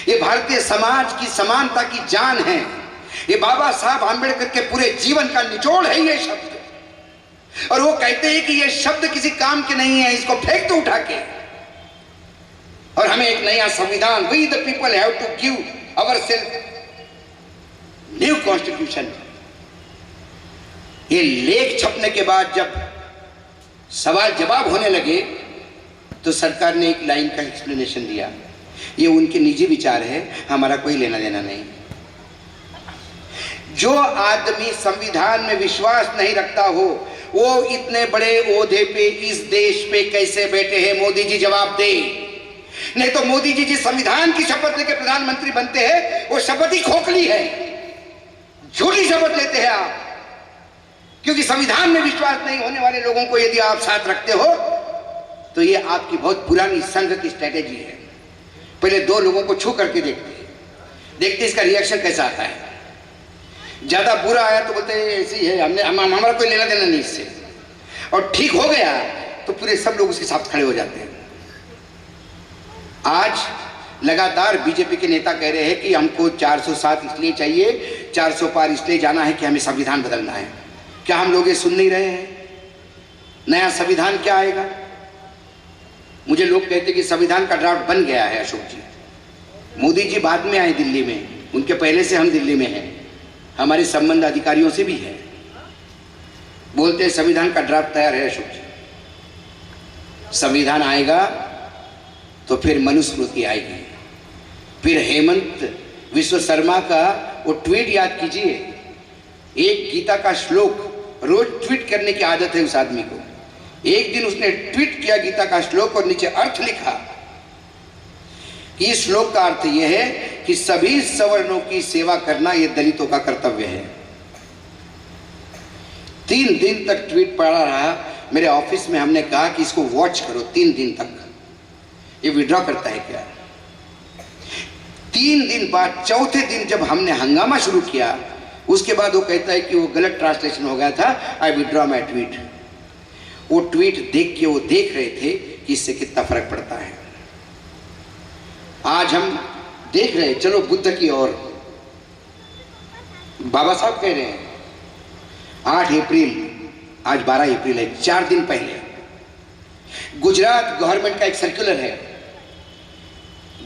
ये भारतीय समाज की समानता की जान है, ये बाबा साहब आंबेडकर के पूरे जीवन का निचोड़ है ये शब्द। और वो कहते हैं कि ये शब्द किसी काम के नहीं है, इसको फेंक दो उठा के, और हमें एक नया संविधान, we the people have to give ourselves new constitution. ये लेख छपने के बाद जब सवाल जवाब होने लगे तो सरकार ने एक लाइन का एक्सप्लेनेशन दिया। ये उनके निजी विचार है, हमारा कोई लेना देना नहीं। जो आदमी संविधान में विश्वास नहीं रखता हो वो इतने बड़े ओहदे पे इस देश पे कैसे बैठे हैं? मोदी जी जवाब दे। नहीं तो मोदी जी जिस संविधान की शपथ लेके प्रधानमंत्री बनते हैं वो शपथ ही खोखली है, झूठी शपथ लेते हैं आप। क्योंकि संविधान में विश्वास नहीं होने वाले लोगों को यदि आप साथ रखते हो तो ये आपकी बहुत पुरानी संघ की स्ट्रेटेजी है। पहले दो लोगों को छू करके देखते इसका रिएक्शन कैसा आता है। ज्यादा बुरा आया तो बोलते ऐसे ही है, हमारा कोई लेना देना नहीं इससे, और ठीक हो गया तो पूरे सब लोग उसके साथ खड़े हो जाते हैं। आज लगातार बीजेपी के नेता कह रहे हैं कि हमको 407 इसलिए चाहिए, 400 पार इसलिए जाना है कि हमें संविधान बदलना है। क्या हम लोग ये सुन नहीं रहे हैं? नया संविधान क्या आएगा? मुझे लोग कहते कि संविधान का ड्राफ्ट बन गया है अशोक जी। मोदी जी बाद में आए दिल्ली में, उनके पहले से हम दिल्ली में हैं, हमारे संबंध अधिकारियों से भी है। बोलते हैं संविधान का ड्राफ्ट तैयार है अशोक जी। संविधान आएगा तो फिर मनुस्मृति आएगी, फिर हेमंत विश्व शर्मा का वो ट्वीट याद कीजिए। एक गीता का श्लोक, रोज ट्वीट करने की आदत है उस आदमी को। एक दिन उसने ट्वीट किया गीता का श्लोक और नीचे अर्थ लिखा कि इस श्लोक का अर्थ यह है कि सभी सवर्णों की सेवा करना यह दलितों का कर्तव्य है। 3 दिन तक ट्वीट पड़ा रहा। मेरे ऑफिस में हमने कहा कि इसको वॉच करो 3 दिन तक, ये विड्रॉ करता है क्या। 3 दिन बाद चौथे दिन जब हमने हंगामा शुरू किया, उसके बाद वो कहता है कि वो गलत ट्रांसलेशन हो गया था, आई विड्रॉ माई ट्वीट। वो ट्वीट देख के वो देख रहे थे कि इससे कितना फर्क पड़ता है। आज हम देख रहे हैं, चलो बुद्ध की ओर। बाबा साहब कह रहे हैं 8 अप्रैल, आज 12 अप्रैल है, 4 दिन पहले गुजरात गवर्नमेंट का एक सर्कुलर है।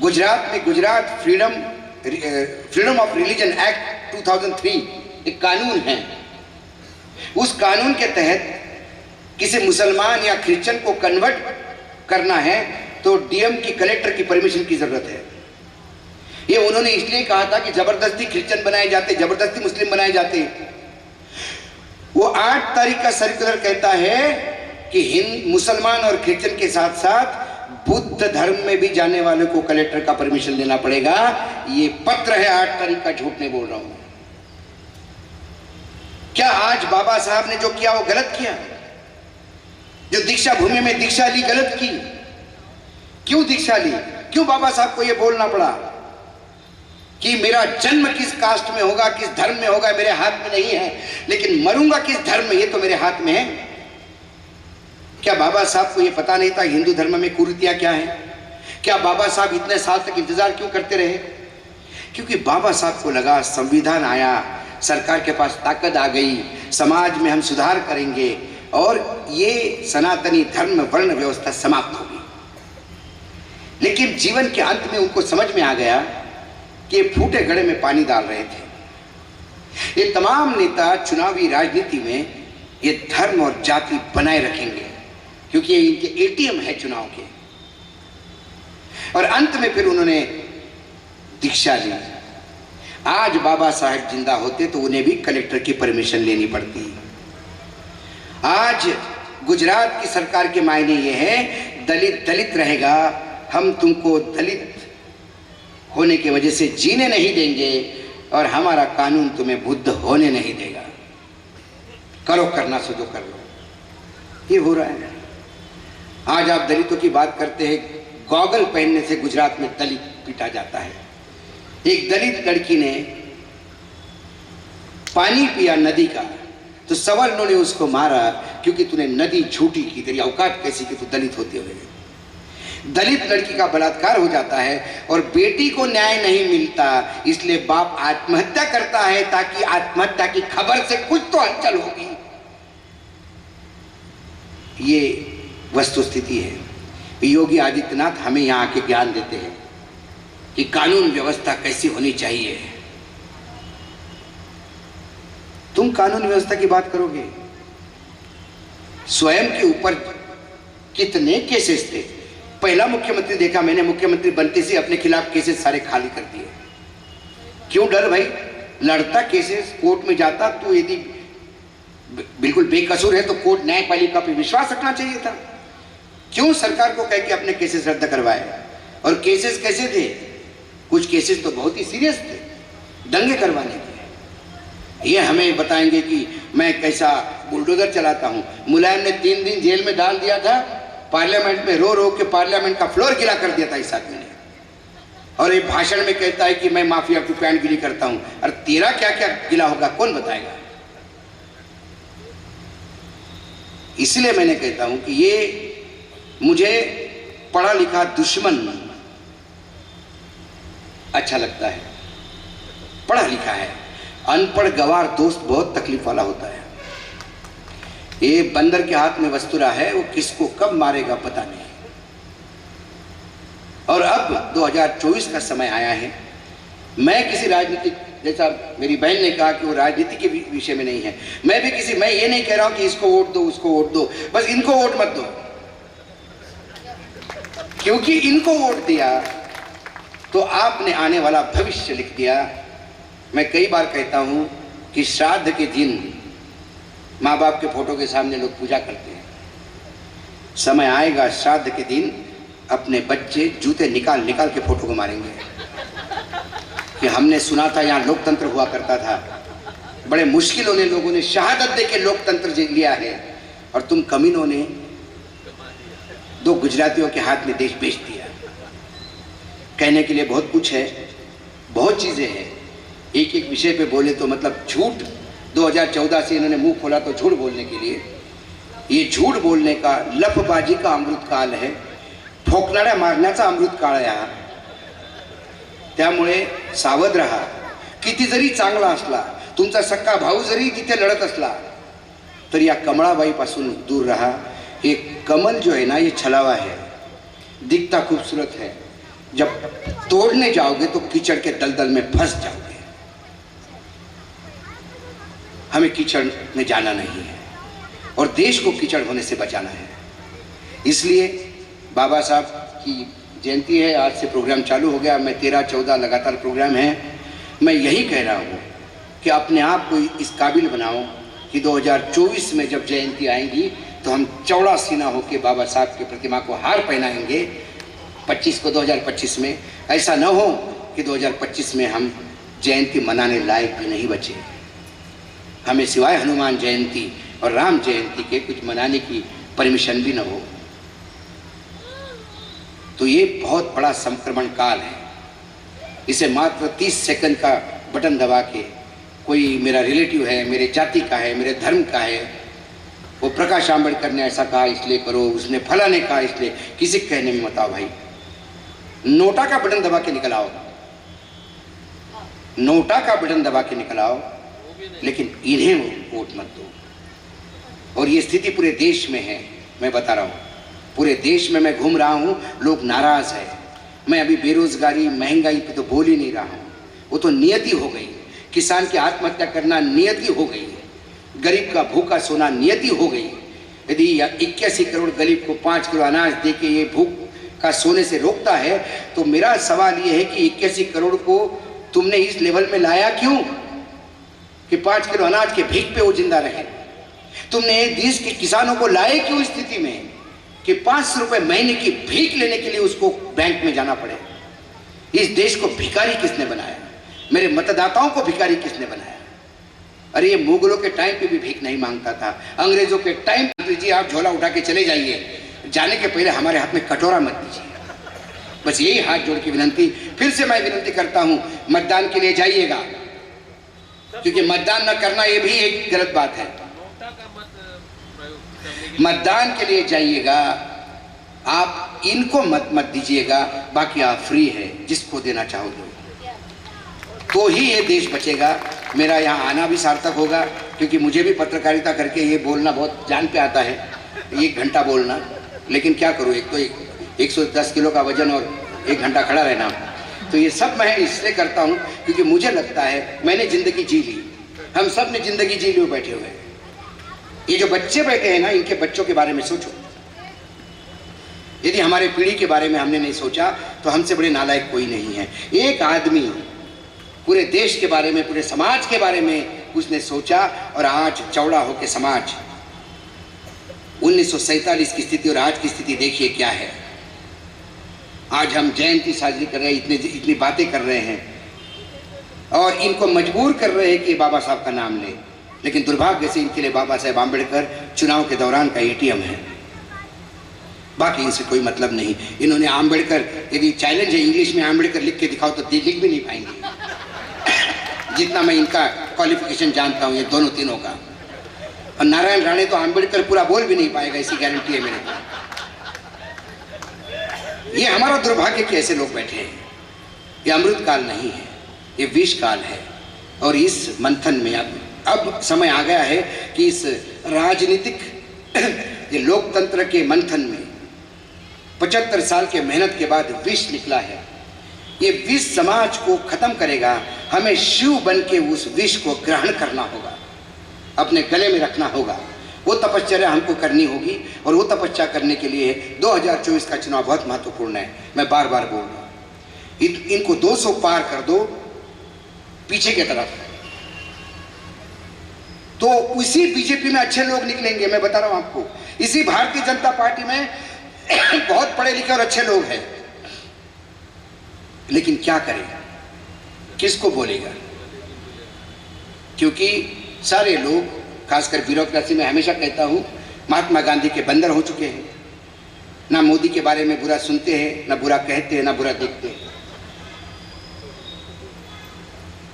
गुजरात में Gujarat freedom of religion act 2003 एक कानून है। उस कानून के तहत किसी मुसलमान या क्रिश्चियन को कन्वर्ट करना है तो डीएम की, कलेक्टर की परमिशन की जरूरत है। ये उन्होंने इसलिए कहा था कि जबरदस्ती क्रिश्चियन बनाए जाते, जबरदस्ती मुस्लिम बनाए जाते। वो 8 तारीख का सर्कुलर कहता है कि मुसलमान और क्रिश्चियन के साथ साथ बुद्ध धर्म में भी जाने वाले को कलेक्टर का परमिशन लेना पड़ेगा। ये पत्र है 8 तारीख का, झूठ नहीं बोल रहा हूं। क्या आज बाबा साहब ने जो किया वो गलत किया? जो दीक्षा भूमि में दीक्षा ली, गलत की? क्यों दीक्षा ली? क्यों बाबा साहब को यह बोलना पड़ा कि मेरा जन्म किस कास्ट में होगा, किस धर्म में होगा, मेरे हाथ में नहीं है, लेकिन मरूंगा किस धर्म में, ये तो मेरे हाथ में है? क्या बाबा साहब को यह पता नहीं था हिंदू धर्म में कुरीतियां क्या है? क्या बाबा साहब इतने साल तक इंतजार क्यों करते रहे? क्योंकि बाबा साहब को लगा संविधान आया, सरकार के पास ताकत आ गई, समाज में हम सुधार करेंगे और ये सनातनी धर्म वर्ण व्यवस्था समाप्त होगी। लेकिन जीवन के अंत में उनको समझ में आ गया कि फूटे घड़े में पानी डाल रहे थे। ये तमाम नेता चुनावी राजनीति में ये धर्म और जाति बनाए रखेंगे क्योंकि ये इनके एटीएम है चुनाव के। और अंत में फिर उन्होंने दीक्षा ली। आज बाबा साहेब जिंदा होते तो उन्हें भी कलेक्टर की परमिशन लेनी पड़ती। आज गुजरात की सरकार के मायने ये है, दलित दलित रहेगा, हम तुमको दलित होने की वजह से जीने नहीं देंगे और हमारा कानून तुम्हें बुद्ध होने नहीं देगा। करो करना सो जो कर लो। ये हो रहा है। आज आप दलितों की बात करते हैं, गॉगल पहनने से गुजरात में दलित पीटा जाता है। एक दलित लड़की ने पानी पिया नदी का तो सवर्णों ने उसको मारा क्योंकि तूने नदी झूठी की, तेरी औकात कैसी कि तू दलित होते हुए। दलित लड़की का बलात्कार हो जाता है और बेटी को न्याय नहीं मिलता, इसलिए बाप आत्महत्या करता है ताकि आत्महत्या की खबर से कुछ तो हलचल होगी। ये वस्तुस्थिति है। योगी आदित्यनाथ हमें यहाँ आके ज्ञान देते हैं कि कानून व्यवस्था कैसी होनी चाहिए। तुम कानून व्यवस्था की बात करोगे, स्वयं के ऊपर कितने केसेस थे। पहला मुख्यमंत्री देखा मैंने, मुख्यमंत्री बनते से अपने खिलाफ केसेस सारे खाली कर दिए। क्यों डर भाई? लड़ता केसेस, कोर्ट में जाता तो यदि बिल्कुल बेकसूर है तो कोर्ट न्यायपालिका पर विश्वास रखना चाहिए था। क्यों सरकार को कह के अपने केसेस रद्द करवाए? और केसेस कैसे थे? कुछ केसेस तो बहुत ही सीरियस थे, दंगे करवाने के। ये हमें बताएंगे कि मैं कैसा बुलडोजर चलाता हूं। मुलायम ने 3 दिन जेल में डाल दिया था, पार्लियामेंट में रो रो के पार्लियामेंट का फ्लोर गिला कर दिया था इस आदमी ने। और ये भाषण में कहता है कि मैं माफिया की पैंटगिरी करता हूं। और तेरा क्या क्या गिला होगा कौन बताएगा? इसलिए मैंने कहता हूं कि ये मुझे पढ़ा लिखा दुश्मन अच्छा लगता है। पढ़ा लिखा है, अनपढ़ गवार दोस्त बहुत तकलीफ वाला होता है। ये बंदर के हाथ में वस्तुरा है, वो किसको कब मारेगा पता नहीं। और अब 2024 का समय आया है। मैं किसी राजनीतिक, जैसा मेरी बहन ने कहा कि वो राजनीति के विषय में नहीं है, मैं ये नहीं कह रहा हूं कि इसको वोट दो उसको वोट दो, बस इनको वोट मत दो। क्योंकि इनको वोट दिया तो आपने आने वाला भविष्य लिख दिया। मैं कई बार कहता हूं कि श्राद्ध के दिन माँ बाप के फोटो के सामने लोग पूजा करते हैं। समय आएगा श्राद्ध के दिन अपने बच्चे जूते निकाल निकाल के फोटो को मारेंगे कि हमने सुना था यहाँ लोकतंत्र हुआ करता था, बड़े मुश्किलों ने लोगों ने शहादत दे के लोकतंत्र लिया है और तुम कमीनों ने 2 गुजरातियों के हाथ में देश बेच दिया। कहने के लिए बहुत कुछ है, बहुत चीजें हैं। एक एक विषय पे बोले तो मतलब झूठ 2014 से इन्होंने मुंह खोला तो झूठ बोलने के लिए। ये झूठ बोलने का, लफबाजी का अमृत काल है, ठोकणाऱ्या मारण्याचा अमृत काळ आहे हा। त्यामुळे सावध रहा। किती जरी चांगला असला, तुमचा सक्का भाऊ जरी तिथे लढत असला तरी या कमळाबाई पासून दूर रहा। ये कमल जो है ना, ये छलावा है, दिखता खूबसूरत है, जब तोड़ने जाओगे तो कीचड़ के दलदल में फंस जाओगे। हमें कीचड़ में जाना नहीं है और देश को कीचड़ होने से बचाना है। इसलिए बाबा साहब की जयंती है, आज से प्रोग्राम चालू हो गया। मैं 13-14 लगातार प्रोग्राम है। मैं यही कह रहा हूँ कि अपने आप को इस काबिल बनाओ कि 2024 में जब जयंती आएंगी तो हम चौड़ा सीना होकर बाबा साहब की प्रतिमा को हार पहनाएंगे। 2025 में ऐसा न हो कि 2025 में हम जयंती मनाने लायक भी नहीं बचे। हमें सिवाय हनुमान जयंती और राम जयंती के कुछ मनाने की परमिशन भी न हो। तो ये बहुत बड़ा संक्रमण काल है। इसे मात्र 30 सेकंड का बटन दबा के, कोई मेरा रिलेटिव है, मेरे जाति का है, मेरे धर्म का है, वो प्रकाश आंबेडकर ने ऐसा कहा इसलिए करो, उसने फला ने कहा इसलिए, किसी कहने में मत आओ भाई। नोटा का बटन दबा के निकल आओ, नोटा का बटन दबा के निकल आओ, लेकिन इन्हें वोट मत दो। और ये स्थिति पूरे देश में है। मैं बता रहा हूँ, पूरे देश में मैं घूम रहा हूँ, लोग नाराज है। मैं अभी बेरोजगारी महंगाई पे तो बोल ही नहीं रहा हूँ, वो तो नियति हो गई। किसान की आत्महत्या करना नियति हो गई, गरीब का भूखा सोना नियति हो गई। यदि 81 करोड़ गरीब को 5 किलो अनाज दे के ये भूख का सोने से रोकता है, तो मेरा सवाल ये है कि 81 करोड़ को तुमने इस लेवल में लाया क्यों कि 5 किलो अनाज के भीख पे वो जिंदा रहे? तुमने देश के किसानों को लाए क्यों इस स्थिति में कि 500 रुपए महीने की भीख लेने के लिए उसको बैंक में जाना पड़े? इस देश को भिखारी किसने बनाया? मेरे मतदाताओं को भिखारी किसने बनाया? अरे ये मुगलों के टाइम पे भी भीख नहीं मांगता था, अंग्रेजों के टाइम पे जी आप झोला उठा के चले जाइए, जाने के पहले हमारे हाथ में कटोरा मत दीजिए। बस यही हाथ जोड़ के विनंती, फिर से मैं विनंती करता हूं, मतदान के लिए जाइएगा, क्योंकि मतदान न करना ये भी एक गलत बात है। मतदान के लिए जाइएगा, आप इनको मत दीजिएगा, बाकी आप फ्री है, जिसको देना चाहो दो, तो ही ये देश बचेगा। मेरा यहाँ आना भी सार्थक होगा, क्योंकि मुझे भी पत्रकारिता करके ये बोलना बहुत जान पे आता है, 1 घंटा बोलना, लेकिन क्या करूँ, एक तो 110 किलो का वजन और 1 घंटा खड़ा रहना, तो ये सब मैं इसलिए करता हूँ क्योंकि मुझे लगता है मैंने जिंदगी जी ली, हम सब ने जिंदगी जी ली बैठे हुए। ये जो बच्चे बैठे हैं ना, इनके बच्चों के बारे में सोचो। यदि हमारे पीढ़ी के बारे में हमने नहीं सोचा तो हमसे बड़े नालायक कोई नहीं है। एक आदमी पूरे देश के बारे में, पूरे समाज के बारे में उसने सोचा, और आज चौड़ा होकर समाज 1947 की स्थिति और आज की स्थिति देखिए क्या है। आज हम जयंती साजरी कर रहे हैं, इतनी बातें कर रहे हैं, और इनको मजबूर कर रहे हैं कि बाबा साहब का नाम ले, लेकिन दुर्भाग्य से इनके लिए बाबा साहेब आम्बेडकर चुनाव के दौरान का एटीएम है, बाकी इनसे कोई मतलब नहीं। इन्होंने आम्बेडकर, यदि चैलेंज है इंग्लिश में आम्बेडकर लिख के दिखाओ तो लिख भी नहीं पाएंगे, जितना मैं इनका क्वालिफिकेशन जानता हूँ ये दोनों तीनों का। और नारायण राणे तो आम्बेडकर पूरा बोल भी नहीं पाएगा, ऐसी गारंटी है मेरे को। ये हमारा दुर्भाग्य कि ऐसे लोग बैठे हैं। ये अमृत काल नहीं है, ये विष काल है, और इस मंथन में अब समय आ गया है कि इस राजनीतिक ये लोकतंत्र के मंथन में 75 साल के मेहनत के बाद विष निकला है। ये विष समाज को खत्म करेगा, हमें शिव बन के उस विष को ग्रहण करना होगा, अपने गले में रखना होगा। वो तपश्चर्या हमको करनी होगी, और वो तपस्या करने के लिए 2024 का चुनाव बहुत महत्वपूर्ण है। मैं बार बार बोल रहा हूँ, इनको 200 पार कर दो पीछे की तरफ, तो उसी बीजेपी में अच्छे लोग निकलेंगे। मैं बता रहा हूं आपको, इसी भारतीय जनता पार्टी में बहुत पढ़े लिखे और अच्छे लोग हैं, लेकिन क्या करेगा, किसको बोलेगा? क्योंकि सारे लोग, खासकर ब्यूरोक्रेसी में, हमेशा कहता हूं, महात्मा गांधी के बंदर हो चुके हैं। ना मोदी के बारे में बुरा सुनते हैं, ना बुरा कहते हैं, ना बुरा देखते हैं।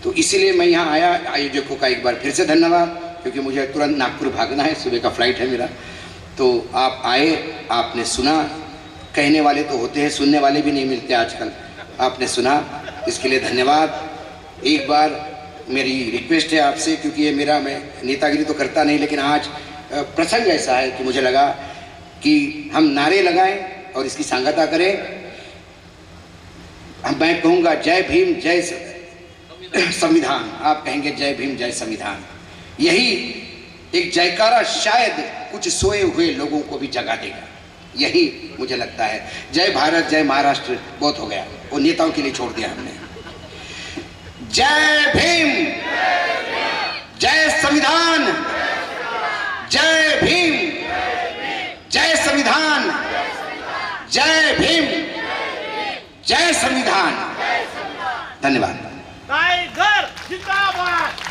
तो इसीलिए मैं यहाँ आया। आयोजकों का एक बार फिर से धन्यवाद, क्योंकि मुझे तुरंत नागपुर भागना है, सुबह का फ्लाइट है मेरा। तो आप आए, आपने सुना, कहने वाले तो होते हैं, सुनने वाले भी नहीं मिलते आजकल। आपने सुना, इसके लिए धन्यवाद। एक बार मेरी रिक्वेस्ट है आपसे, क्योंकि ये मेरा, मैं नेतागिरी तो करता नहीं, लेकिन आज प्रसंग ऐसा है कि मुझे लगा कि हम नारे लगाएं और इसकी सांगता करें। मैं कहूँगा जय भीम जय संविधान, आप कहेंगे जय भीम जय संविधान। यही एक जयकारा शायद कुछ सोए हुए लोगों को भी जगा देगा, यही मुझे लगता है। जय भारत, जय महाराष्ट्र बहुत हो गया, वो नेताओं के लिए छोड़ दिया हमने। जय भीम, जय संविधान, जय भीम, जय संविधान, जय भीम, जय संविधान। धन्यवाद। टाइगर जिंदाबाद।